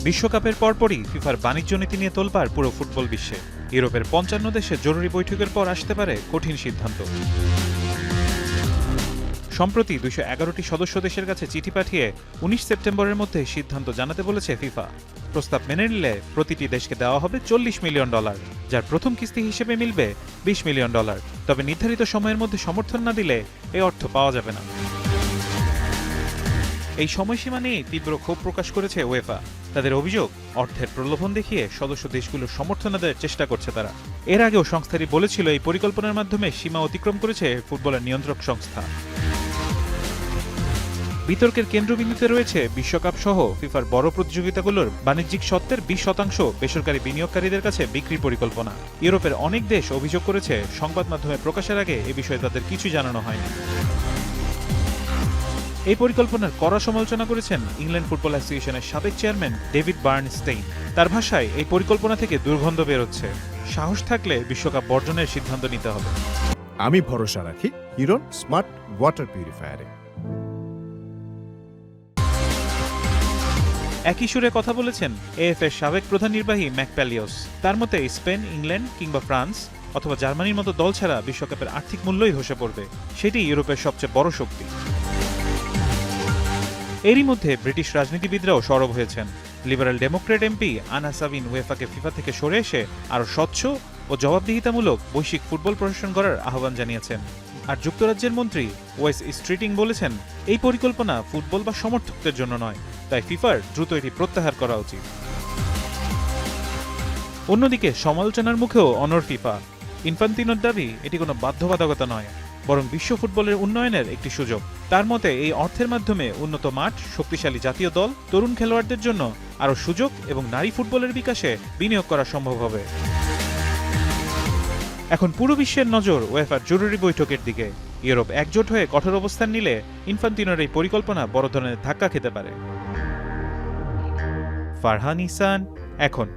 বিশ্বকাপের পরপরই ফিফার বাণিজ্য নীতি নিয়ে তোলপাড় পুরো ফুটবল বিশ্বে। ইউরোপের ৫৫ দেশে জরুরি বৈঠকের পর আসতে পারে কঠিন সিদ্ধান্ত। সম্প্রতি ২১১টি সদস্য দেশের কাছে চিঠি পাঠিয়ে ১৯ সেপ্টেম্বরের মধ্যে সিদ্ধান্ত জানাতে বলেছে ফিফা। প্রস্তাব মেনে নিলে প্রতিটি দেশকে দেওয়া হবে $৪০ মিলিয়ন, যার প্রথম কিস্তি হিসেবে মিলবে $২০ মিলিয়ন। তবে নির্ধারিত সময়ের মধ্যে সমর্থন না দিলে এই অর্থ পাওয়া যাবে না। এই সময়সীমা নিয়ে তীব্র ক্ষোভ প্রকাশ করেছে উয়েফা। তাদের অভিযোগ, অর্থের প্রলোভন দেখিয়ে সদস্য দেশগুলোর সমর্থন আদায়ের চেষ্টা করছে তারা। এর আগেও সংস্থাটি বলেছিল এই পরিকল্পনার মাধ্যমে সীমা অতিক্রম করেছে ফুটবলের নিয়ন্ত্রক সংস্থা। বিতর্কের কেন্দ্রবিন্দুতে রয়েছে বিশ্বকাপ সহ ফিফার বড় প্রতিযোগিতাগুলোর বাণিজ্যিক স্বত্বের ২০% বেসরকারি বিনিয়োগকারীদের কাছে বিক্রির পরিকল্পনা। ইউরোপের অনেক দেশ অভিযোগ করেছে সংবাদ মাধ্যমে প্রকাশের আগে এ বিষয়ে তাদের কিছুই জানানো হয়নি। এই পরিকল্পনার কড়া সমালোচনা করেছেন ইংল্যান্ড ফুটবল অ্যাসোসিয়েশনের সাবেক চেয়ারম্যান ডেভিড বার্নস্টেইন। তার ভাষায়, এই পরিকল্পনা থেকে দুর্গন্ধ বেরোচ্ছে। সাহস থাকলে বিশ্বকাপ বর্জনের সিদ্ধান্ত নিতে হবে। আমি ভরসা রাখি হিরন স্মার্ট ওয়াটার পিউরিফায়ারে। একই সুরে কথা বলেছেন এএফএর সাবেক প্রধান নির্বাহী ম্যাকপ্যালিওস। তার মতে স্পেন, ইংল্যান্ড কিংবা ফ্রান্স অথবা জার্মানির মতো দল ছাড়া বিশ্বকাপের আর্থিক মূল্যই ধসে পড়বে। সেটি ইউরোপের সবচেয়ে বড় শক্তি। এরই মধ্যে ব্রিটিশ রাজনীতিবিদরাও সরব হয়েছেন। লিবারেল ডেমোক্রেট এমপি আনা সাবিন উয়েফাকে ফিফা থেকে সরে এসে আরও স্বচ্ছ ও জবাবদিহিতামূলক বৈশ্বিক ফুটবল প্রশাসন করার আহ্বান জানিয়েছেন। আর যুক্তরাজ্যের মন্ত্রী ওয়েস স্ট্রিটিং বলেছেন, এই পরিকল্পনা ফুটবল বা সমর্থকদের জন্য নয়, তাই ফিফার দ্রুত এটি প্রত্যাহার করা উচিত। অন্যদিকে সমালোচনার মুখেও অনড় ফিফা। ইনফান্তিনোর দাবি, এটি কোনো বাধ্যবাধকতা নয়, বরং বিশ্ব ফুটবলের উন্নয়নের একটি সুযোগ। তার মতে এই অর্থের মাধ্যমে উন্নত মাঠ, শক্তিশালী জাতীয় দল, তরুণ খেলোয়াড়দের জন্য আরও সুযোগ এবং নারী ফুটবলের বিকাশে বিনিয়োগ করা সম্ভব হবে। এখন পুরো বিশ্বের নজর উয়েফার জরুরি বৈঠকের দিকে। ইউরোপ একজোট হয়ে কঠোর অবস্থান নিলে ইনফান্তিনোর এই পরিকল্পনা বড় ধরনের ধাক্কা খেতে পারে। ফারহান ইহসান, এখন।